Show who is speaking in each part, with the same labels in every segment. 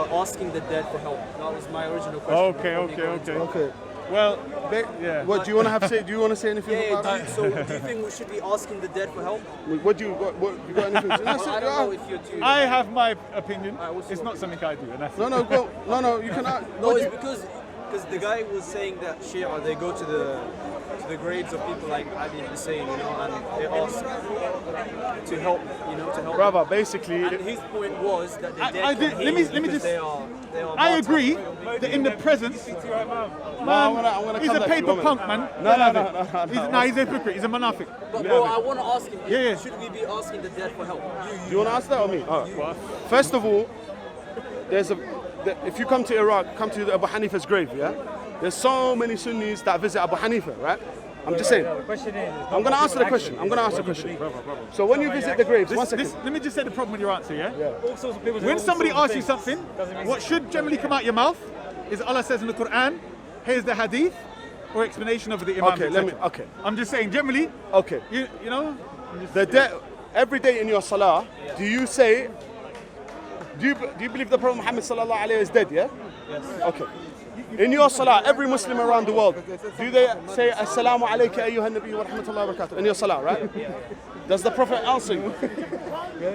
Speaker 1: about asking the dead for help? That was my original question.
Speaker 2: Okay.
Speaker 3: Well,
Speaker 2: What do you want to have say? Do you want to say anything about that?
Speaker 1: So do you think we should be asking the dead for help?
Speaker 2: What you got anything?
Speaker 1: I don't know if you're too...
Speaker 3: I have my opinion.
Speaker 1: what's
Speaker 3: It's
Speaker 1: your
Speaker 3: not something I do, and that's
Speaker 2: No, you cannot.
Speaker 1: No, it's because the guy was saying that Shia, they go to the graves of people like Ali and Hussein, you know, and they ask to help, to help.
Speaker 2: Brother, basically.
Speaker 1: And his point was that the dead
Speaker 3: I
Speaker 1: can
Speaker 3: did-
Speaker 1: hear
Speaker 3: let me just-
Speaker 1: they are
Speaker 3: I
Speaker 1: martyrs.
Speaker 3: agree that in the presence,
Speaker 2: I'm gonna
Speaker 3: he's
Speaker 2: come
Speaker 3: a
Speaker 2: back to
Speaker 3: paper
Speaker 2: you,
Speaker 3: punk, man.
Speaker 2: No.
Speaker 3: He's a hypocrite. He's a monarchic.
Speaker 1: But bro, I want to ask him,
Speaker 3: Yeah.
Speaker 1: should we be asking the dead for help?
Speaker 2: Do you want to ask that or me? All right. First of all, if you come to Iraq, come to the Abu Hanifa's grave, yeah? There's so many Sunnis that visit Abu Hanifa, right? I'm just saying.
Speaker 4: The question is,
Speaker 2: I'm going to answer the question. So when you visit the graves, one second.
Speaker 3: Let me just say the problem with your answer, yeah?
Speaker 4: all sorts of people say
Speaker 3: When
Speaker 4: all
Speaker 3: somebody
Speaker 4: sorts of
Speaker 3: asks you
Speaker 4: things.
Speaker 3: something,
Speaker 4: Doesn't mean
Speaker 3: what should generally come out your mouth is Allah says in the Quran, here's the hadith, or explanation of the Imam.
Speaker 2: Okay.
Speaker 3: I'm just saying, generally,
Speaker 2: Okay.
Speaker 3: you know,
Speaker 2: Every day in your salah, do you say, do you believe the Prophet Muhammad sallallahu alaihi is dead, yeah?
Speaker 1: Yes.
Speaker 2: Okay. In your salah, every Muslim around the world, do they say Assalamu alayka ayyuhan nabi wa rahmatullahi wa barakatuh in your salah, right? Does the Prophet answer you?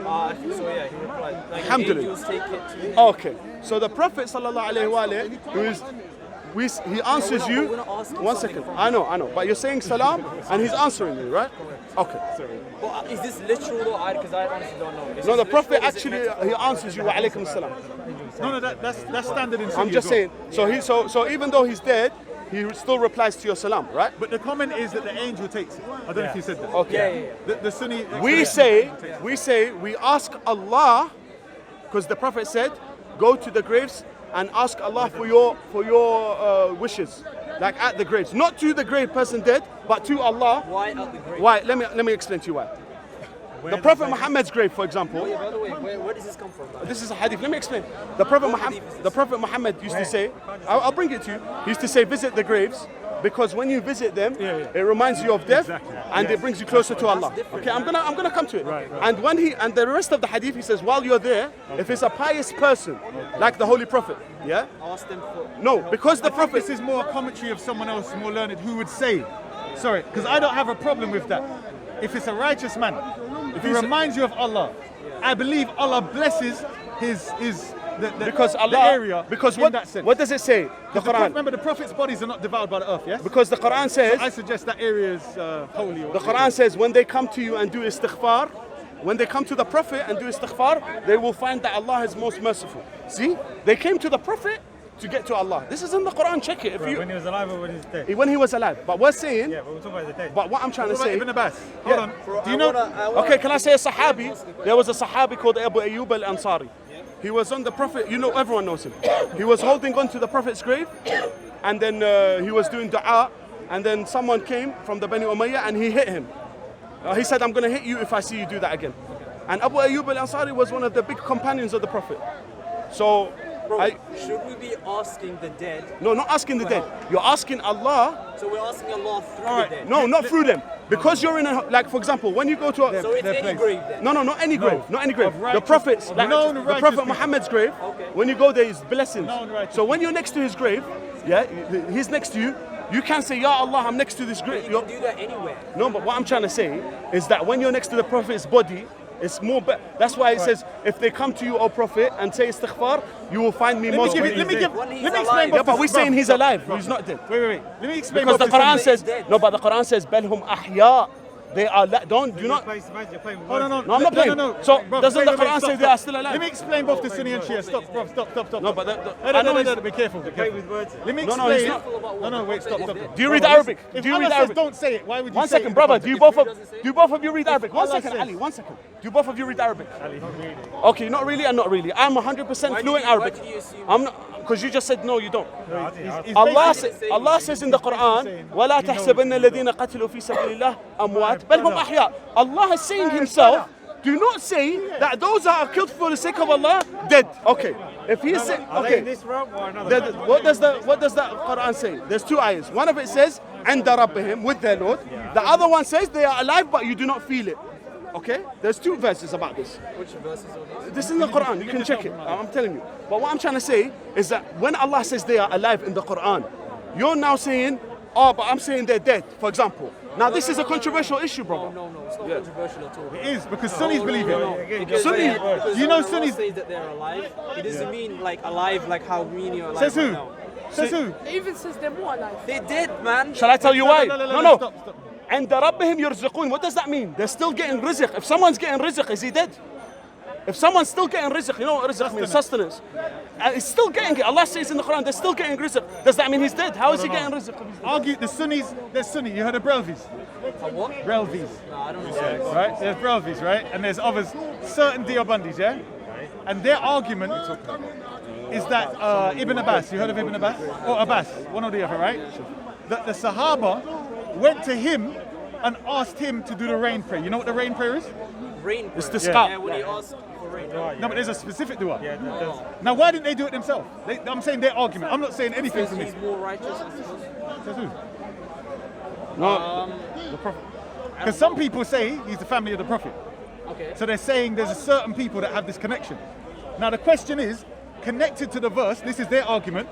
Speaker 1: I think so, yeah, he replied. Like,
Speaker 2: Alhamdulillah.
Speaker 1: angels take it to...
Speaker 2: Okay. So the Prophet sallallahu alaihi he answers you.
Speaker 1: we're not asking
Speaker 2: One
Speaker 1: something
Speaker 2: second.
Speaker 1: from
Speaker 2: I know. But you're saying salam and he's answering you, right? Okay.
Speaker 1: But is this literal though? Because I honestly don't know. Is
Speaker 2: No, the
Speaker 1: this
Speaker 2: Prophet
Speaker 1: literal or is it
Speaker 2: actually
Speaker 1: metaphorical?
Speaker 2: he answers you wa alaikum salam.
Speaker 3: no, that's standard in Sunni
Speaker 2: I'm just
Speaker 3: as well.
Speaker 2: saying. So even though he's dead, he still replies to your salam, right?
Speaker 3: But the comment is that the angel takes it. I don't know if you said that.
Speaker 2: Okay.
Speaker 3: The Sunni.
Speaker 2: We say we ask Allah, because the Prophet said, go to the graves and ask Allah for your wishes, like at the graves, not to the grave person dead, but to Allah.
Speaker 1: Why at the grave?
Speaker 2: Why? Let me explain to you why. The Prophet Muhammad's grave, for example.
Speaker 1: By the way, where does this come from? Like?
Speaker 2: This is a hadith. Let me explain. The Prophet Muhammad used to say, I'll bring it to you. He used to say, visit the graves, because when you visit them, it reminds you of death, and it brings you closer to Allah. Okay, I'm gonna come to it. And the rest of the hadith, he says, while you're there, if it's a pious person, like the Holy Prophet, yeah.
Speaker 1: Ask them for...
Speaker 2: No, because the
Speaker 3: I think
Speaker 2: Prophet.
Speaker 3: this is more a commentary of someone else more learned who would say, sorry, because I don't have a problem with that. If it's a righteous man, if he reminds you of Allah, I believe Allah blesses
Speaker 2: Because Allah,
Speaker 3: the area.
Speaker 2: because
Speaker 3: in that sense.
Speaker 2: what does it say? The Quran.
Speaker 3: Remember, the Prophet's bodies are not devoured by the earth, yes?
Speaker 2: Because the Quran says,
Speaker 3: I suggest that area is holy.
Speaker 2: the Quran says, when they come to you and do istighfar, when they come to the Prophet and do istighfar, they will find that Allah is most merciful. See, they came to the Prophet to get to Allah. This is in the Quran. Check it.
Speaker 4: When he was alive or when he was dead?
Speaker 2: When he was alive. But we're saying.
Speaker 4: Yeah, but we're talking about the dead.
Speaker 2: But what I'm trying to
Speaker 3: What about
Speaker 2: say.
Speaker 3: Ibn Abbas? Hold on. Do you know?
Speaker 2: Okay, can I say a Sahabi? There was a Sahabi called Abu Ayyub al-Ansari. He was on the Prophet. Everyone knows him. He was holding on to the Prophet's grave, and then he was doing dua, and then someone came from the Bani Umayyah and he hit him. He said, I'm going to hit you if I see you do that again. And Abu Ayyub al-Ansari was one of the big companions of the Prophet. So,
Speaker 1: Bro, should we be asking the dead?
Speaker 2: No, not asking the dead. You're asking Allah.
Speaker 1: So we're asking Allah through the dead?
Speaker 2: No, not through them. Because you're in a, like for example, when you go to a...
Speaker 1: So it's any grave then?
Speaker 2: No, not any grave. Not any grave. The Prophet's, like, the Prophet Muhammad's grave, when you go there, is blessings. So when you're next to his grave, yeah, he's next to you, you can't say, Ya Allah, I'm next to this grave.
Speaker 1: You can do that anywhere.
Speaker 2: No, but what I'm trying to say is that when you're next to the Prophet's body, it's more. That's why it says, if they come to you, O Prophet, and say istighfar, you will find me most.
Speaker 3: Let me explain.
Speaker 2: Yeah, but we're saying he's alive. He's not dead.
Speaker 3: Wait. Let me explain.
Speaker 2: Because the Quran says no, but the Quran says belhum ahya. They are do not.
Speaker 4: No,
Speaker 2: No, I'm not playing. So doesn't the Quran say they are still alive?
Speaker 3: Let me explain both the Sunni and Shia. Stop.
Speaker 2: No, but
Speaker 3: No, be careful.
Speaker 4: Play with words.
Speaker 3: Let me
Speaker 2: No,
Speaker 3: explain.
Speaker 2: no,
Speaker 3: No, wait, stop.
Speaker 2: Do you read Arabic?
Speaker 3: If
Speaker 2: Do you
Speaker 3: Allah
Speaker 2: read
Speaker 3: says
Speaker 2: Arabic?
Speaker 3: don't say it, why would you
Speaker 2: One
Speaker 3: say
Speaker 2: second,
Speaker 3: it?
Speaker 2: brother. Do both of you read Arabic? One
Speaker 3: Allah
Speaker 2: second,
Speaker 3: says-
Speaker 2: Ali. 1 second. Do both of you read Arabic? Okay, not really and not really. I'm 100% fluent Arabic.
Speaker 1: Why did you assume
Speaker 2: I'm not. Because you just said no, you don't.
Speaker 3: He's
Speaker 2: Allah says in the Quran, وَلَا تَحْسَبَنَّ الَّذِينَ قَتِلُوا فِي سَبِيلِ اللَّهِ أَمْوَاتٍ بَلْ هُمْ أَحْيَاءٌ. Allah is saying himself, do not say that those that are killed for the sake of Allah, dead. Okay. If he is saying,
Speaker 4: Are they in
Speaker 2: okay.
Speaker 4: this room or another?
Speaker 2: What does the Quran say? There's two ayahs. One of it says, عند ربهم, with their Lord. The other one says they are alive but you do not feel it. Okay? There's 2 verses about this.
Speaker 1: Which verses are these?
Speaker 2: This is in the Quran, you can check it, I'm telling you. But what I'm trying to say is that when Allah says they are alive in the Quran, you're now saying, oh, but I'm saying they're dead, for example. Now this is a controversial issue, brother.
Speaker 1: No, it's not controversial at all.
Speaker 3: It is, because Sunnis believe it.
Speaker 1: Because
Speaker 2: Sunni-
Speaker 1: because
Speaker 3: you know
Speaker 1: when Allah
Speaker 3: Sunnis-
Speaker 1: says that they're alive, it doesn't mean like alive like how we mean you're alive
Speaker 3: Says
Speaker 1: right
Speaker 3: who?
Speaker 1: now.
Speaker 3: Says who?
Speaker 5: It even says they're more alive.
Speaker 1: They did, man.
Speaker 2: Shall I tell you why? No.
Speaker 3: Stop.
Speaker 2: And ربهم يرزقون. What does that mean? They're still getting rizq. If someone's getting rizq, is he dead? If someone's still getting rizq, you know what rizq means? Sustenance. And he's still getting it. Allah says in the Quran, they're still getting rizq. Does that mean he's dead? How is he getting rizq?
Speaker 3: Argue, the Sunnis, there's Sunni. You heard of Brelvis?
Speaker 1: What?
Speaker 3: Brelvis.
Speaker 1: No, I don't know.
Speaker 3: Right? There's Brelvis, right? And there's others, certain Deobandis, yeah? And their argument is that Ibn Abbas, you heard of Ibn Abbas? Or Abbas, one or the other, right? That the Sahaba went to him and asked him to do the rain prayer. You know what the rain prayer is?
Speaker 1: Rain.
Speaker 2: It's the
Speaker 1: prayer.
Speaker 2: scout.
Speaker 1: Yeah, when he asked for rain.
Speaker 3: No, but there's a specific dua.
Speaker 4: Yeah, that's
Speaker 3: Now, why didn't they do it themselves? I'm saying their argument. I'm not saying anything from
Speaker 1: He's
Speaker 3: this.
Speaker 1: more righteous, I suppose.
Speaker 3: Says who?
Speaker 2: No.
Speaker 3: Because some people say he's the family of the Prophet.
Speaker 1: Okay.
Speaker 3: So they're saying there's a certain people that have this connection. Now the question is, connected to the verse, this is their argument,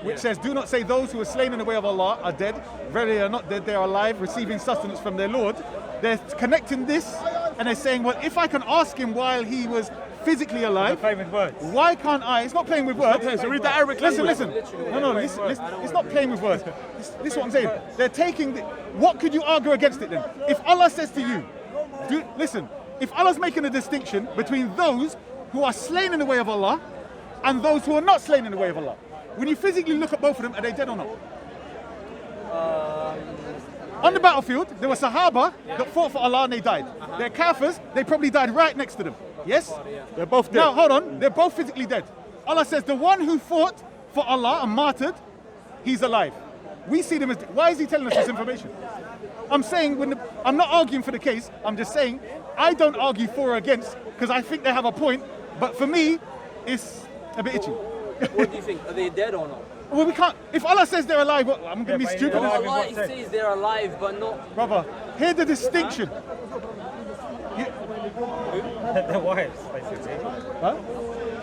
Speaker 3: which says, do not say those who are slain in the way of Allah are dead. Verily they are not dead, they are alive, receiving sustenance from their Lord. They're connecting this, and they're saying, well, if I can ask him while he was physically alive,
Speaker 4: playing with words.
Speaker 3: why can't I? It's not playing with words.
Speaker 2: So read the Arabic
Speaker 3: Listen,
Speaker 2: language.
Speaker 3: listen. No, listen. It's not playing with words. This is what I'm saying. They're taking. What could you argue against it then? If Allah says to you, listen. If Allah's making a distinction between those who are slain in the way of Allah and those who are not slain in the way of Allah, when you physically look at both of them, are they dead or not? On the battlefield, there were Sahaba that fought for Allah and they died. They're Kafirs, they probably died right next to them. Yes?
Speaker 2: They're both dead.
Speaker 3: Now, hold on. They're both physically dead. Allah says the one who fought for Allah and martyred, he's alive. We see them as... Why is he telling us this information? I'm saying, I'm not arguing for the case. I'm just saying, I don't argue for or against because I think they have a point. But for me, it's a bit itchy.
Speaker 1: What do you think? Are they dead or not?
Speaker 3: Well, we can't... If Allah says they're alive, what, I'm going to be
Speaker 4: but
Speaker 3: stupid.
Speaker 4: alive in
Speaker 1: Allah
Speaker 4: what sense?
Speaker 1: says they're alive, but not.
Speaker 3: Brother, hear the distinction.
Speaker 4: Their wives, basically.
Speaker 3: Huh?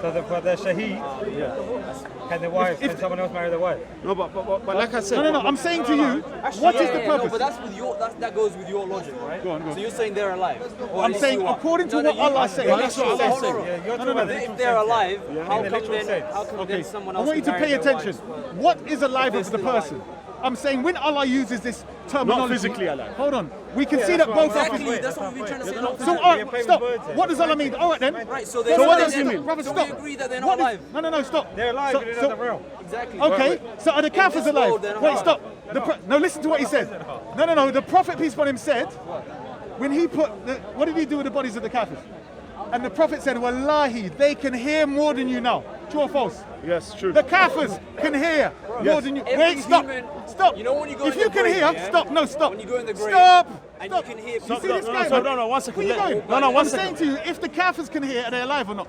Speaker 4: So for the shaheed, can their wives, can someone else marry their wife?
Speaker 2: No, but like I said,
Speaker 3: No. I'm saying to you,
Speaker 1: Actually,
Speaker 3: what is the
Speaker 1: No,
Speaker 3: purpose?
Speaker 1: but that's with your. That goes with your logic, right?
Speaker 3: Go on.
Speaker 1: So you're saying they're alive. Or
Speaker 3: I'm
Speaker 1: is
Speaker 3: saying
Speaker 1: you are?
Speaker 3: according to
Speaker 1: No,
Speaker 3: what
Speaker 1: you-
Speaker 3: Allah says.
Speaker 2: Well, that's what Allah
Speaker 1: Hold on,
Speaker 2: said.
Speaker 1: hold on.
Speaker 4: Yeah, you're talking about the
Speaker 1: If
Speaker 4: literal
Speaker 1: they're
Speaker 4: sense,
Speaker 1: alive,
Speaker 4: yeah.
Speaker 1: how
Speaker 4: In the
Speaker 1: come
Speaker 4: literal
Speaker 1: then?
Speaker 4: sense.
Speaker 1: How come
Speaker 3: Okay,
Speaker 1: then someone
Speaker 3: I
Speaker 1: else?
Speaker 3: want you
Speaker 1: can
Speaker 3: to
Speaker 1: marry
Speaker 3: pay
Speaker 1: their
Speaker 3: attention.
Speaker 1: wives?
Speaker 3: What is alive
Speaker 1: If
Speaker 3: of
Speaker 1: they're
Speaker 3: the
Speaker 1: still
Speaker 3: person? I'm saying when Allah uses this terminology,
Speaker 2: physically alive.
Speaker 3: Hold on, we can see
Speaker 4: that's
Speaker 3: that
Speaker 4: what
Speaker 3: both
Speaker 4: I'm
Speaker 3: are.
Speaker 1: Exactly. That's what we've been trying to say.
Speaker 3: So, all right, stop. What does Allah mean? All right then.
Speaker 1: Right. So
Speaker 3: So what
Speaker 1: they're
Speaker 3: does he
Speaker 1: dead.
Speaker 3: mean? Brother,
Speaker 1: So
Speaker 3: stop.
Speaker 1: we agree that they're
Speaker 3: What
Speaker 1: not
Speaker 3: is-
Speaker 1: alive.
Speaker 3: No, stop.
Speaker 4: They're alive
Speaker 3: So-
Speaker 4: in
Speaker 3: so-
Speaker 4: another realm.
Speaker 1: Exactly.
Speaker 3: Okay, so are the Kafirs
Speaker 1: this
Speaker 3: alive?
Speaker 1: world, they're not
Speaker 3: Wait,
Speaker 1: alive.
Speaker 3: stop. No, listen to what he said. No. The Prophet, peace upon him, said, when he put, what did he do with the bodies of the Kafirs? And the Prophet said, Wallahi, they can hear more than you now. True or false?
Speaker 2: yes, true.
Speaker 3: The Kafirs can hear more than you.
Speaker 1: Every
Speaker 3: Wait, stop.
Speaker 1: human-
Speaker 3: Stop.
Speaker 1: You know when you go
Speaker 3: if
Speaker 1: in
Speaker 3: you
Speaker 1: the
Speaker 3: can
Speaker 1: grave,
Speaker 3: hear,
Speaker 1: yeah?
Speaker 3: stop. No, stop.
Speaker 1: When you go in the grave
Speaker 3: stop.
Speaker 1: and
Speaker 3: Stop.
Speaker 1: you can hear
Speaker 3: You
Speaker 1: people-
Speaker 3: see this guy?
Speaker 2: No,
Speaker 3: man?
Speaker 2: one second.
Speaker 3: Where you going?
Speaker 2: No, one
Speaker 3: I'm
Speaker 2: second.
Speaker 3: saying to you, if the Kafirs can hear, are they alive or not?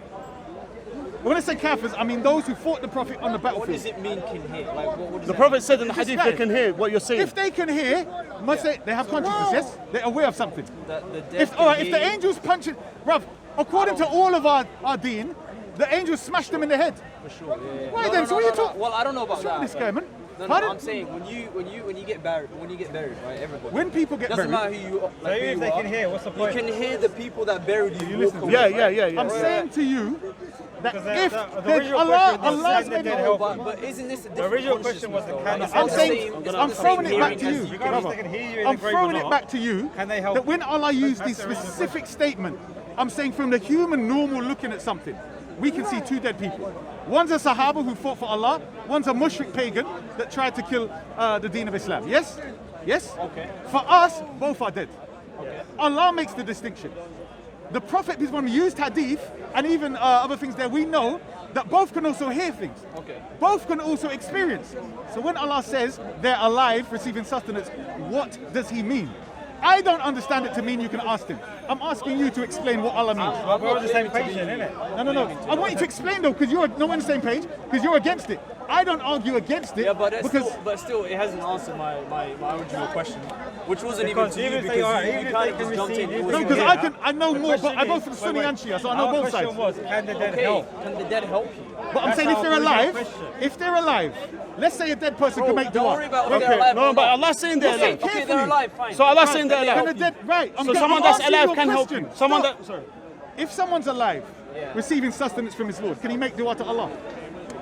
Speaker 3: When I say Kafirs, I mean those who fought the Prophet on the
Speaker 1: What does
Speaker 3: battlefield.
Speaker 1: it mean? Can hear? Like what does
Speaker 2: The
Speaker 1: that
Speaker 2: Prophet said in the
Speaker 3: This
Speaker 2: hadith
Speaker 3: guy.
Speaker 2: they can hear what you're saying.
Speaker 3: If they can hear, must say they have consciousness, yes? They're aware of something.
Speaker 1: mean? That the dead
Speaker 3: If
Speaker 1: can
Speaker 3: all right, if
Speaker 1: hear
Speaker 3: the
Speaker 1: you?
Speaker 3: angels punch it, bruv, according to all of our Deen, the angels smashed them in the head.
Speaker 1: For sure. Yeah.
Speaker 3: Why
Speaker 1: No,
Speaker 3: then?
Speaker 1: no,
Speaker 3: So what
Speaker 1: no,
Speaker 3: are you
Speaker 1: no.
Speaker 3: talking?
Speaker 1: Well, I don't know about
Speaker 3: What's wrong
Speaker 1: that.
Speaker 3: with this guy, man?
Speaker 1: No,
Speaker 3: Pardon?
Speaker 1: I'm saying when you get buried, right? Everybody.
Speaker 3: When people get
Speaker 1: Doesn't
Speaker 3: buried,
Speaker 1: matter who you
Speaker 4: So
Speaker 1: like.
Speaker 4: even
Speaker 1: who
Speaker 4: if
Speaker 1: you
Speaker 4: they
Speaker 1: are,
Speaker 4: can hear, what's the
Speaker 1: you
Speaker 4: point?
Speaker 1: can hear the people that buried you. Walk away.
Speaker 2: Yeah.
Speaker 3: I'm saying to you that
Speaker 4: Because
Speaker 3: if
Speaker 4: the
Speaker 3: there's
Speaker 4: original
Speaker 3: Allah,
Speaker 4: question was,
Speaker 3: Allah's
Speaker 4: can the
Speaker 3: made
Speaker 4: dead
Speaker 3: it.
Speaker 4: help?
Speaker 1: But isn't this a
Speaker 4: The
Speaker 1: different
Speaker 4: original question was,
Speaker 1: consciousness,
Speaker 4: can
Speaker 1: though?
Speaker 4: the
Speaker 3: I'm
Speaker 1: It's
Speaker 3: saying,
Speaker 1: the same- it's
Speaker 3: I'm
Speaker 1: the same
Speaker 3: throwing it
Speaker 1: hearing
Speaker 3: back to
Speaker 1: as
Speaker 3: you,
Speaker 1: you.
Speaker 4: Regardless
Speaker 3: brother.
Speaker 4: if they can hear you in
Speaker 3: I'm
Speaker 4: the grave
Speaker 3: throwing
Speaker 4: or
Speaker 3: it
Speaker 4: not,
Speaker 3: back to you
Speaker 4: can they help?
Speaker 3: that when Allah used
Speaker 4: That's
Speaker 3: this
Speaker 4: the original
Speaker 3: specific statement, I'm saying from the human normal looking at something, we can see two dead people. One's a Sahaba who fought for Allah, one's a mushrik pagan that tried to kill the Deen of Islam. Yes? Yes?
Speaker 1: Okay.
Speaker 3: For us, both are dead. Allah makes the distinction. The Prophet, peace upon him, used hadith and even other things there. We know that both can also hear things.
Speaker 1: Okay.
Speaker 3: Both can also experience. So when Allah says they're alive, receiving sustenance, what does He mean? I don't understand it to mean you can ask Him. I'm asking you to explain what Allah means.
Speaker 4: Well, we're on the same page then, innit?
Speaker 3: No. I want you to explain though, because you're not on the same page, because you're against it. I don't argue against it
Speaker 1: Yeah, but
Speaker 3: because
Speaker 1: still, it hasn't answered my original question. Which wasn't even to you
Speaker 4: even if
Speaker 1: because
Speaker 4: they are,
Speaker 1: you
Speaker 4: even if
Speaker 1: kind
Speaker 4: they
Speaker 1: of
Speaker 4: can
Speaker 1: just jumped in.
Speaker 4: receive-
Speaker 1: It
Speaker 3: No,
Speaker 1: wasn't
Speaker 3: because
Speaker 1: you.
Speaker 3: I know more, but I go for the Sunni and Shia, so I know
Speaker 4: Our
Speaker 3: both sides.
Speaker 4: question was, can the dead
Speaker 1: Okay,
Speaker 4: help?
Speaker 1: can the dead help you?
Speaker 3: But I'm
Speaker 4: That's
Speaker 3: saying if
Speaker 4: our
Speaker 3: they're
Speaker 4: original
Speaker 3: alive,
Speaker 4: question.
Speaker 3: let's say a dead person can make
Speaker 1: Don't
Speaker 3: dua.
Speaker 1: worry about if
Speaker 2: Okay,
Speaker 1: they're alive
Speaker 2: no,
Speaker 1: or
Speaker 2: but
Speaker 1: not.
Speaker 2: Allah's saying they're
Speaker 1: Okay,
Speaker 2: alive.
Speaker 1: okay, they're alive, fine.
Speaker 2: So Allah's saying they're
Speaker 3: Can
Speaker 2: alive.
Speaker 3: the dead, right?
Speaker 2: So someone that's alive can help you. Someone
Speaker 3: Stop.
Speaker 2: that, sorry.
Speaker 3: If someone's alive, receiving sustenance from his Lord, can he make dua to Allah?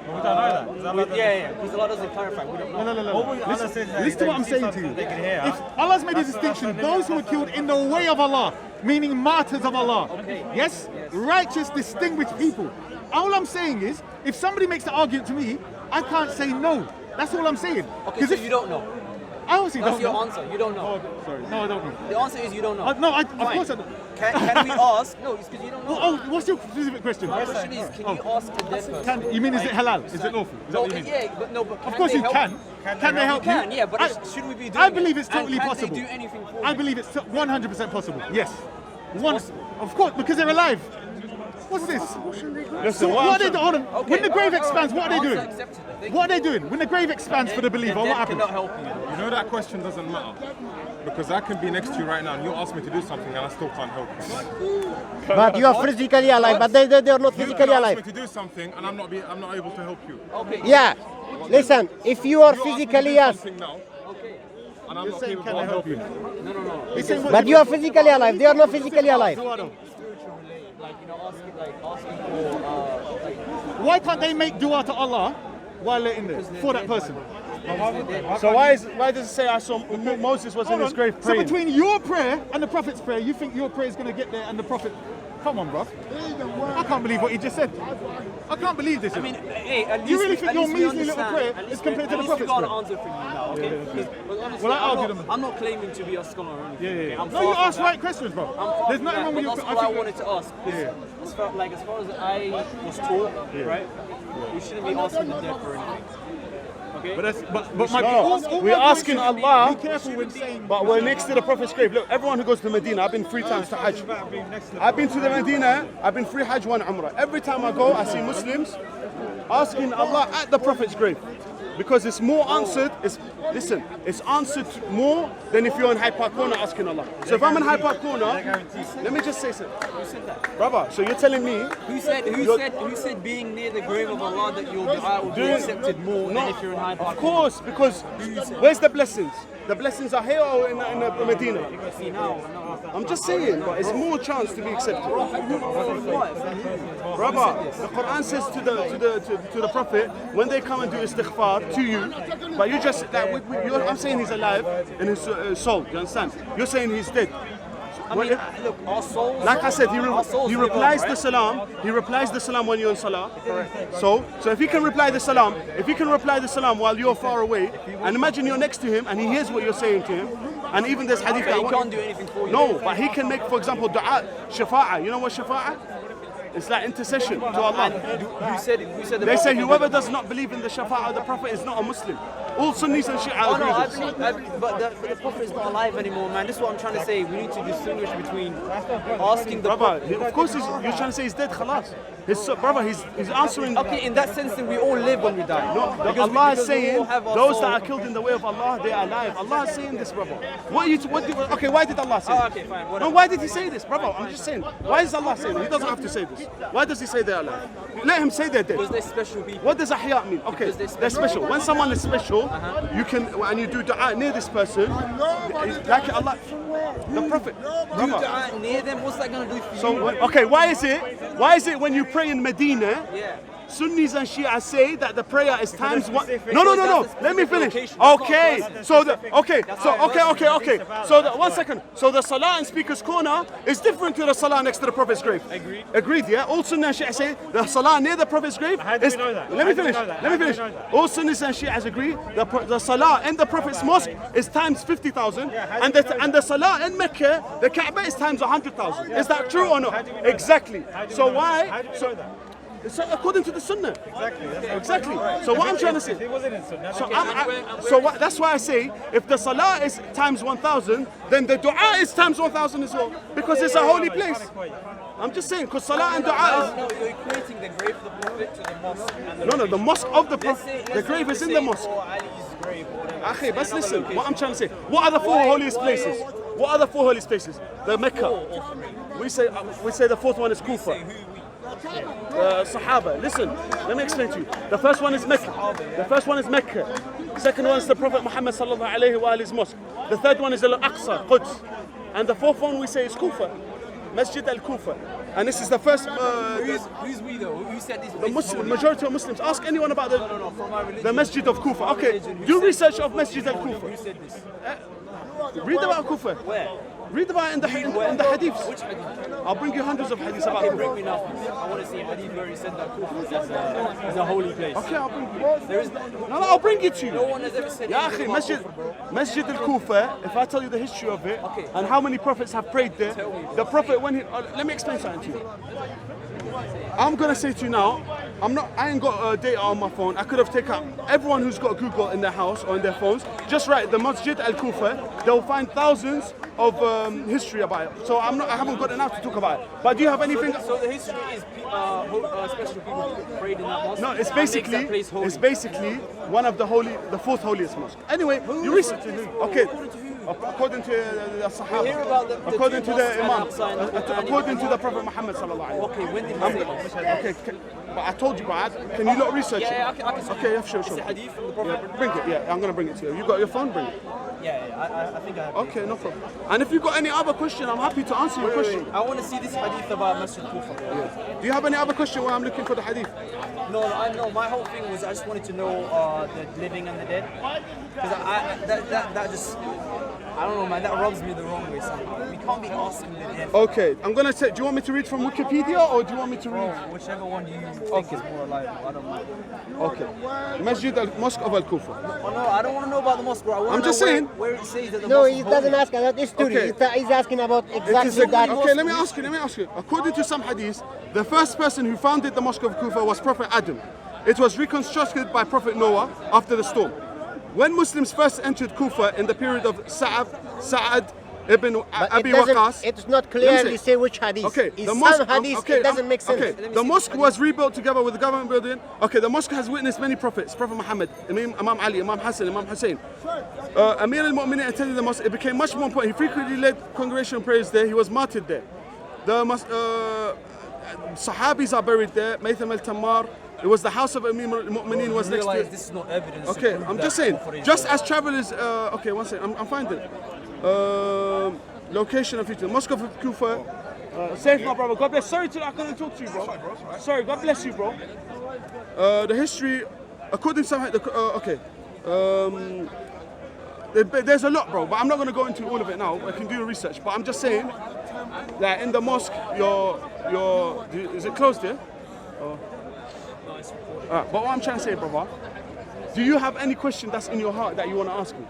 Speaker 4: We don't know that. 'cause Allah doesn't-
Speaker 1: Yeah, because Allah doesn't clarify. We don't know.
Speaker 3: No.
Speaker 4: All Allah
Speaker 3: Listen,
Speaker 4: says is that
Speaker 3: listen to what I'm
Speaker 4: they
Speaker 3: saying
Speaker 4: see
Speaker 3: to you.
Speaker 4: something they can hear.
Speaker 3: If Allah's made a
Speaker 4: That's
Speaker 3: distinction,
Speaker 4: the
Speaker 3: those who were killed in the way of Allah, meaning martyrs of Allah, yes, righteous, distinguished people. All I'm saying is, if somebody makes the argument to me, I can't say no. That's all I'm saying.
Speaker 1: Okay,
Speaker 3: 'Cause
Speaker 1: so
Speaker 3: if
Speaker 1: you don't know.
Speaker 3: I obviously
Speaker 1: That's
Speaker 3: don't
Speaker 1: your
Speaker 3: know.
Speaker 1: answer. You don't know.
Speaker 3: Sorry, no, I don't know.
Speaker 1: The answer is you don't know.
Speaker 3: No, of
Speaker 1: Fine.
Speaker 3: course I don't.
Speaker 1: Can we ask? No, it's because you don't know.
Speaker 3: Oh, what's your specific question?
Speaker 1: My question is, can you ask a dead person?
Speaker 3: You mean is it halal? Is it lawful? Is that
Speaker 1: No,
Speaker 3: what you mean?
Speaker 1: yeah, but no, but
Speaker 3: Of course
Speaker 1: they
Speaker 3: you
Speaker 1: help?
Speaker 3: can. Can they help you?
Speaker 1: Can, yeah, but should we be doing
Speaker 3: I believe it's
Speaker 1: it? And
Speaker 3: totally
Speaker 1: can
Speaker 3: possible.
Speaker 1: they do anything for
Speaker 3: I
Speaker 1: you?
Speaker 3: believe it's 100% possible. Yes.
Speaker 1: possible.
Speaker 3: Of course, because they're alive. What's this?
Speaker 2: Listen,
Speaker 3: So
Speaker 2: what
Speaker 3: what
Speaker 2: I'm
Speaker 3: are they doing?
Speaker 1: Okay,
Speaker 3: When the grave
Speaker 1: alright,
Speaker 3: expands, what are they
Speaker 1: answer
Speaker 3: doing?
Speaker 1: accepted. Thank
Speaker 3: What are they doing? When the grave expands for the believer,
Speaker 1: The
Speaker 3: what
Speaker 1: dead
Speaker 3: happens?
Speaker 1: cannot help you.
Speaker 5: You know that question doesn't matter because I can be next to you right now and you ask me to do something and I still can't help you.
Speaker 6: But you are physically alive, but they are not
Speaker 5: You
Speaker 6: physically
Speaker 5: can ask me
Speaker 6: alive.
Speaker 5: to do something and I'm not able to help you.
Speaker 1: Okay.
Speaker 6: Yeah. Listen, if you are
Speaker 5: You ask me to
Speaker 6: physically
Speaker 5: do
Speaker 6: yes,
Speaker 5: something now
Speaker 1: Okay.
Speaker 5: and I'm
Speaker 3: You're
Speaker 5: not
Speaker 3: saying,
Speaker 5: capable
Speaker 3: can I
Speaker 5: of
Speaker 3: help you?
Speaker 5: helping you.
Speaker 1: No.
Speaker 3: He's saying,
Speaker 6: but you are physically alive. They are not physically alive.
Speaker 1: Spiritual related, like asking for like.
Speaker 3: Why can't they make dua to Allah while they're in there for that person?
Speaker 2: So why does it say I saw Moses was in
Speaker 3: Hold
Speaker 2: his
Speaker 3: on.
Speaker 2: grave
Speaker 3: So
Speaker 2: praying?
Speaker 3: between your prayer and the Prophet's prayer, you think your prayer is going to get there and the Prophet... Come on, bro. I can't believe what he just said. I can't believe this.
Speaker 1: I mean, hey, at least
Speaker 3: You really
Speaker 1: we-
Speaker 3: think
Speaker 1: at
Speaker 3: your
Speaker 1: least we
Speaker 3: measly little
Speaker 1: understand-
Speaker 3: prayer
Speaker 1: at
Speaker 3: is
Speaker 1: least
Speaker 3: compared to
Speaker 1: at
Speaker 3: the
Speaker 1: least we
Speaker 3: Prophet's
Speaker 1: got
Speaker 3: prayer?
Speaker 1: an answer from you now, okay? But honestly,
Speaker 3: Well, I argue them.
Speaker 1: I'm not claiming to be a scholar or anything. okay? I'm
Speaker 3: No, you
Speaker 1: far from
Speaker 3: ask
Speaker 1: that.
Speaker 3: right questions, bro.
Speaker 1: I'm far
Speaker 3: There's
Speaker 1: from
Speaker 3: nothing
Speaker 1: that,
Speaker 3: wrong with
Speaker 1: but
Speaker 3: you.
Speaker 1: that's what I wanted to ask. As far as I was taught, right? We shouldn't be asking the dead for anything. Okay?
Speaker 3: But my
Speaker 2: No, we're asking Allah,
Speaker 3: Be careful when saying.
Speaker 2: but we're next to the Prophet's grave. Look, everyone who goes to Medina, I've been 3 times to Hajj. I've been to the Medina, I've been 3 Hajj, 1 Umrah. Every time I go, I see Muslims asking Allah at the Prophet's grave. Because it's more answered, it's answered more than if you're in Hyde Park Corner asking Allah. So if I'm in Hyde Park Corner, let me just say something.
Speaker 1: Who said that?
Speaker 2: Brother, so you're telling me
Speaker 1: Who said being near the grave of Allah that your dua will be accepted more than if you're in Hyde Park?
Speaker 2: of course, because where's the blessings? The blessings are here or in Medina?
Speaker 1: See now,
Speaker 2: I'm just saying, but it's more chance to be accepted. Brother, the Quran says to the Prophet, when they come and do istighfar to you, but you just, like, I'm saying he's alive in his soul, you understand? You're saying he's dead.
Speaker 1: I mean, look, our souls.
Speaker 2: Like I said,
Speaker 1: our souls
Speaker 2: he
Speaker 1: live
Speaker 2: replies
Speaker 1: on,
Speaker 2: the
Speaker 1: right?
Speaker 2: salam. He replies the salam when you're in salah. So if he can reply the salam, while you're far away, and imagine you're next to him and he hears what you're saying to him, and even there's hadith
Speaker 1: Okay,
Speaker 2: that
Speaker 1: he can't do anything for you.
Speaker 2: no, but he can make, for example, dua, shafa'a. You know what shafa'a? It's like intercession to Allah.
Speaker 1: Who said the
Speaker 2: They say
Speaker 1: Prophet
Speaker 2: whoever
Speaker 1: did
Speaker 2: does not believe in the shafa'a of the Prophet is not a Muslim. All Sunnis and Shi'a
Speaker 1: Oh
Speaker 2: agree
Speaker 1: no,
Speaker 2: with this.
Speaker 1: I believe, but the Prophet is not alive anymore, man. This is what I'm trying to say. We need to distinguish between asking the
Speaker 2: Brother,
Speaker 1: Prophet.
Speaker 2: of course you're trying to say he's dead, khalas. Brother, he's answering.
Speaker 1: Okay, in that sense, then we all live when we die.
Speaker 2: No,
Speaker 1: Because
Speaker 2: Allah is
Speaker 1: because we
Speaker 2: saying
Speaker 1: all have our
Speaker 2: those
Speaker 1: soul.
Speaker 2: that are killed in the way of Allah, they are alive. Allah is saying this, brother. Okay, why did Allah say
Speaker 1: Oh,
Speaker 2: this?
Speaker 1: okay, fine,
Speaker 2: No,
Speaker 1: whatever.
Speaker 2: why did he say this, brother? I'm just saying. Why is Allah saying it? He doesn't have to say this. Why does he say they're alive? Let him say they're dead.
Speaker 1: Because they're special people.
Speaker 2: What does ahya mean? Okay,
Speaker 1: Because
Speaker 2: they're special. When someone is special, you can, and you do dua near this person, like Allah, the Prophet.
Speaker 1: Do
Speaker 2: Brother.
Speaker 1: dua near them. What's that gonna do for you?
Speaker 2: So, okay, why is it when you pray in Medina,
Speaker 1: Yeah.
Speaker 2: Sunnis and Shia say that the prayer is times one.
Speaker 4: specific-
Speaker 2: No.
Speaker 1: That's a
Speaker 2: Let me
Speaker 1: specific
Speaker 2: finish.
Speaker 1: location. That's not
Speaker 2: Okay.
Speaker 1: a
Speaker 2: So
Speaker 1: specific-
Speaker 2: okay.
Speaker 1: okay.
Speaker 2: So 1 second. So the salah in Speaker's Corner is different to the salah next to the Prophet's grave. Agreed. Yeah. All Sunnis and Shia say the salah near the Prophet's grave.
Speaker 4: How do we know that?
Speaker 2: Let me finish. All Sunnis and Shias agree the salah in the Prophet's mosque is times 50,000, and the salah in Mecca, the Kaaba is times 100,000. Is that true or not? Exactly. So why? It's according to the Sunnah. Exactly. So what I'm trying to say.
Speaker 4: It wasn't in Sunnah.
Speaker 2: That's why I say if the salah is times 1,000, then the dua is times 1,000 as well, because it's a holy place. I'm just saying, because salah and dua
Speaker 1: No, you're equating the grave of the Prophet to the mosque. And
Speaker 2: is the mosque of the
Speaker 1: Let's
Speaker 2: Prophet.
Speaker 1: say-
Speaker 2: The grave is in the mosque.
Speaker 1: Or Ali's grave or whatever.
Speaker 2: Akhi, but listen, what I'm trying to say. What are the four holiest places? What are the four holiest places? The Mecca. We say the fourth one is Kufa. Sahaba. Listen, let me explain to you. The first one is Mecca. The first one is Mecca. Second one is the Prophet Muhammad sallallahu alaihi wa alihi's mosque. The third one is Al-Aqsa, Quds. And the fourth one we say is Kufa, Masjid al-Kufa. And this is the first.
Speaker 1: Who's we though? Who said these
Speaker 2: The Muslim, majority of Muslims. Ask anyone about
Speaker 1: from our religion.
Speaker 2: the Masjid of Kufa. Okay, do research of Masjid al-Kufa.
Speaker 1: Who said this?
Speaker 2: Read about Kufa.
Speaker 1: Where?
Speaker 2: Read about it in the hadiths.
Speaker 1: Which hadith?
Speaker 2: I'll bring you hundreds of hadiths about
Speaker 1: Okay,
Speaker 2: Kufa.
Speaker 1: bring me now. I want to see a hadith where he said that Kufa is a holy place.
Speaker 2: Okay, I'll bring you.
Speaker 1: There is
Speaker 2: No, I'll bring it to you.
Speaker 1: no one has ever said
Speaker 2: Ya
Speaker 1: anything
Speaker 2: akhi,
Speaker 1: about
Speaker 2: Masjid,
Speaker 1: Kufa, bro.
Speaker 2: Masjid al-Kufa, if I tell you the history of it,
Speaker 1: Okay.
Speaker 2: and how many prophets have prayed there, the prophet when he, let me explain something to you. I'm gonna say to you now, I ain't got data on my phone. I could have taken out everyone who's got Google in their house or in their phones, just write the Masjid al-Kufa, they'll find thousands of history about it. So I haven't got enough to talk about it. But do you have anything?
Speaker 1: So the history is special people prayed in that mosque.
Speaker 2: No, it's
Speaker 1: and makes that place
Speaker 2: basically
Speaker 1: holy.
Speaker 2: one of the fourth holiest mosque. Anyway, you research. Okay, according to the Sahaba,
Speaker 1: hear about the
Speaker 2: according
Speaker 1: two
Speaker 2: to the
Speaker 1: mosques
Speaker 2: Imam,
Speaker 1: and Aqsa and
Speaker 2: according to the Prophet Muhammad sallallahu alaihi wasallam.
Speaker 1: Okay, when did he say that?
Speaker 2: Okay, but I told you, Brad. Can you not research
Speaker 1: Yeah,
Speaker 2: it?
Speaker 1: I can see
Speaker 2: Okay, yeah, sure.
Speaker 1: Is it hadith from the
Speaker 2: Yeah,
Speaker 1: Prophet?
Speaker 2: bring it. Yeah, I'm gonna bring it to you. You got your phone? Bring it.
Speaker 1: Yeah, I think I have.
Speaker 2: Okay, no problem. And if you got any other question, I'm happy to answer your question.
Speaker 1: I want to see this hadith about Masjid Kufa.
Speaker 2: Do you have any other question while I'm looking for the hadith?
Speaker 1: No, I know. My whole thing was I just wanted to know the living and the dead, because that just I don't know, man. That rubs me the wrong way somehow. We can't be asking the dead.
Speaker 2: Okay, I'm gonna say. Do you want me to read from Wikipedia or do you want me to read?
Speaker 1: Whichever one you think is more reliable. I don't know.
Speaker 2: Okay. Masjid al-Mosque of al-Kufa.
Speaker 1: Oh, no, I don't want to know about the mosque, bro. I want
Speaker 2: I'm
Speaker 1: to know
Speaker 2: just saying.
Speaker 1: where it says that the
Speaker 6: No,
Speaker 1: mosque
Speaker 6: he
Speaker 1: is
Speaker 6: doesn't
Speaker 1: holy.
Speaker 6: ask about history.
Speaker 2: Okay.
Speaker 6: He's asking about
Speaker 2: It is
Speaker 6: exactly that.
Speaker 2: okay, let me ask you. According to some hadiths, the first person who founded the Mosque of Kufa was Prophet Adam. It was reconstructed by Prophet Noah after the storm. When Muslims first entered Kufa in the period of Sa'ad ibn Abi Waqqas.
Speaker 6: It's not
Speaker 2: Let me
Speaker 6: clearly
Speaker 2: say-
Speaker 6: say which hadith.
Speaker 2: Okay,
Speaker 6: It's
Speaker 2: the mosque.
Speaker 6: some hadith,
Speaker 2: Okay,
Speaker 6: it doesn't make sense.
Speaker 2: Okay, the mosque was rebuilt together with the government building. Okay, the mosque has witnessed many prophets: Prophet Muhammad, Imam Ali, Imam Hassan, Imam Hussein. Amir al-Mu'minin attended the mosque. It became much more important. He frequently led congregation prayers there. He was martyred there. The Sahabis are buried there. Maytham al-Tammar. It was the house of Amir al-Mu'minin was next to
Speaker 1: Realize
Speaker 2: it.
Speaker 1: this is not evidence. to
Speaker 2: Okay,
Speaker 1: prove
Speaker 2: I'm
Speaker 1: that
Speaker 2: just saying.
Speaker 1: Kufa is
Speaker 2: Just
Speaker 1: holy.
Speaker 2: as travelers, okay, one second. I'm finding it. Location of future. Mosque of Kufa. Safe, my brother. God bless. Sorry I couldn't talk to you, bro. Sorry. God bless you, bro. The history, according to some, okay. There's a lot, bro, but I'm not going to go into all of it now. I can do research, but I'm just saying that in the mosque, is it closed here? But what I'm trying to say, brother, do you have any question that's in your heart that you want to ask me?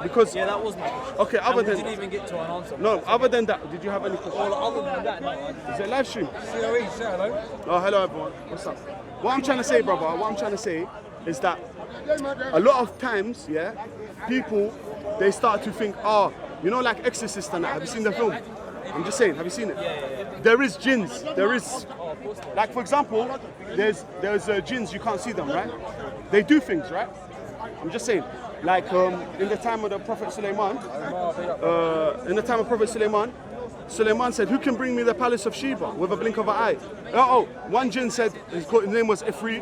Speaker 2: Because
Speaker 1: Yeah, that was my question.
Speaker 2: okay, other
Speaker 1: And we didn't
Speaker 2: than
Speaker 1: even get to an answer.
Speaker 2: no, other than that, did you have any questions?
Speaker 1: Well, other than that, no. I didn't.
Speaker 2: Is it live stream?
Speaker 4: COE, say hello.
Speaker 2: Oh, hello everyone. What's up? What I'm trying to say, brother, what I'm trying to say is that a lot of times, yeah, people, they start to think, oh, you know, like Exorcist and that. Have you seen the film? I'm just saying, have you seen it? There is jinns. There is, like for example, there's jinns, you can't see them, right? They do things, right? I'm just saying. Like in the time of the Prophet Sulaiman, Sulaiman said, who can bring me the palace of Sheba with a blink of an eye? One jinn said, his name was Afraid.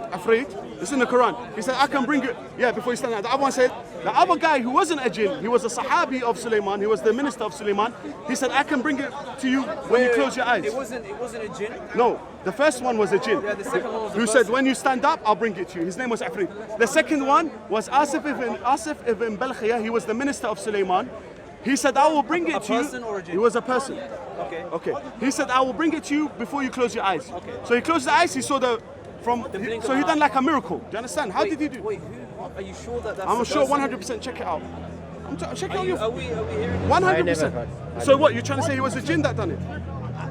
Speaker 2: It's in the Quran. He said, I can bring it. Yeah, before he stand out. The other one said, the other guy who wasn't a jinn, he was a Sahabi of Sulaiman, he was the minister of Sulaiman. He said, I can bring it to you when you close your eyes.
Speaker 1: It wasn't a jinn.
Speaker 2: No, the first one was a jinn.
Speaker 1: Yeah, the second one was a
Speaker 2: who
Speaker 1: person.
Speaker 2: said, when you stand up, I'll bring it to you. His name was Afraid. The second one was Asif ibn Balkhiyah. He was the minister of Sulaiman. He said, I will bring it to you.
Speaker 1: A person or a jinn?
Speaker 2: He was a person.
Speaker 1: Okay.
Speaker 2: Okay. He said, I will bring it to you before you close your eyes.
Speaker 1: Okay.
Speaker 2: So he closed the eyes, he saw
Speaker 1: blink
Speaker 2: so
Speaker 1: of
Speaker 2: he
Speaker 1: an
Speaker 2: done
Speaker 1: eye.
Speaker 2: like a miracle. Do you understand? How did he do?
Speaker 1: Wait, are you sure that that's
Speaker 2: I'm
Speaker 1: the
Speaker 2: sure
Speaker 1: person?
Speaker 2: 100%. Check it out. Check it
Speaker 1: Are
Speaker 2: out.
Speaker 1: we hearing this?
Speaker 2: 100%. So what? You're trying to say he was a jinn that done it?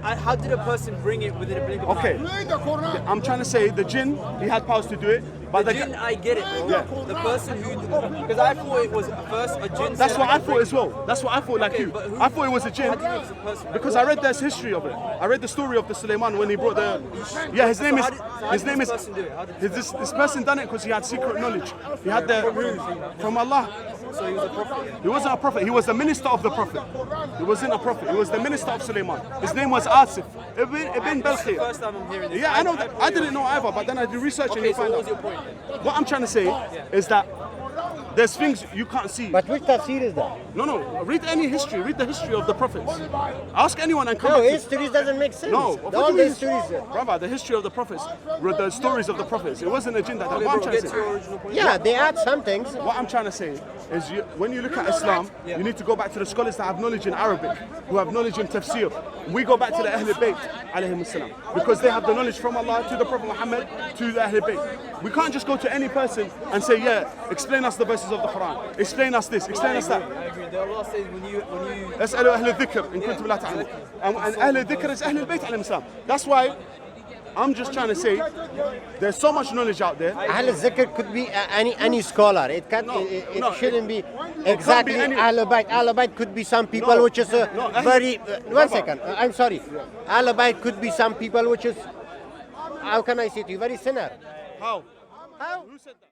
Speaker 1: how did a person bring it within a blink of
Speaker 2: Okay,
Speaker 1: an eye?
Speaker 2: I'm trying to say the jinn, he had powers to do it, but
Speaker 1: The jinn, I get it, bro.
Speaker 2: Yeah.
Speaker 1: The person who, because I thought it was first a jinn.
Speaker 2: that's
Speaker 1: said
Speaker 2: what I thought
Speaker 1: bring
Speaker 2: as well. That's what I thought, like
Speaker 1: Okay,
Speaker 2: you.
Speaker 1: but who-
Speaker 2: I thought it was a jinn
Speaker 1: How do you know it's a person?
Speaker 2: because I read this history of it. I read the story of the Suleiman when he brought the. Yeah, his name is.
Speaker 1: how
Speaker 2: His
Speaker 1: did
Speaker 2: name
Speaker 1: this
Speaker 2: is.
Speaker 1: person do it? How did
Speaker 2: This person done it because he had secret knowledge. He had the from Allah.
Speaker 1: So he was a prophet.
Speaker 2: He wasn't a prophet. He was the minister of the prophet. He wasn't a prophet. He was the minister of Suleiman. His name was Asif ibn
Speaker 1: That's the
Speaker 2: Balkhi.
Speaker 1: first time I'm hearing this.
Speaker 2: Yeah, I know that. I didn't know either, but then I did research and
Speaker 1: Okay,
Speaker 2: you
Speaker 1: so
Speaker 2: find
Speaker 1: what was
Speaker 2: out.
Speaker 1: your point then?
Speaker 2: What I'm trying to say is that there's things you can't see.
Speaker 6: But which tafsir is that?
Speaker 2: No. Read any history. Read the history of the prophets. Ask anyone and come
Speaker 6: No,
Speaker 2: back to
Speaker 6: history doesn't make sense.
Speaker 2: No, what
Speaker 6: All
Speaker 2: do you
Speaker 6: the
Speaker 2: mean?
Speaker 6: histories.
Speaker 2: Brother, the history of the prophets, the stories of the prophets. It wasn't a jinn that.
Speaker 1: Okay,
Speaker 2: What I'm
Speaker 1: bro,
Speaker 2: trying to
Speaker 1: get to
Speaker 2: say.
Speaker 1: your original point.
Speaker 6: Yeah, they add some things.
Speaker 2: What I'm trying to say is when you look at Islam, you need to go back to the scholars that have knowledge in Arabic, who have knowledge in tafsir. We go back to the Ahlul Bayt, alayhim salam, because they have the knowledge from Allah to the Prophet Muhammad to the Ahlul Bayt. We can't just go to any person and say, yeah, explain us the verses of the Quran, explain us this, explain us that.
Speaker 1: I agree. The Allah says when you
Speaker 2: اسألوا أهل الذكر إن كنتم لا تعلمون. And أهل الذكر is أهل البيت عليهم السلام. That's why I'm just trying to say there's so much knowledge out there.
Speaker 6: Ahl al-Zikr could be any scholar. It can't.
Speaker 2: No,
Speaker 6: it
Speaker 2: no,
Speaker 6: shouldn't be
Speaker 2: can't
Speaker 6: exactly
Speaker 2: be any-
Speaker 6: Ahl Bayt. Ahl Bayt could be some people
Speaker 2: No,
Speaker 6: which is
Speaker 2: no, Ahl-
Speaker 6: very. One
Speaker 2: Brother.
Speaker 6: second. I'm sorry. Ahl Bayt could be some people which is. How can I say to you? Very sinner.
Speaker 2: How?
Speaker 6: How?
Speaker 2: Who said that?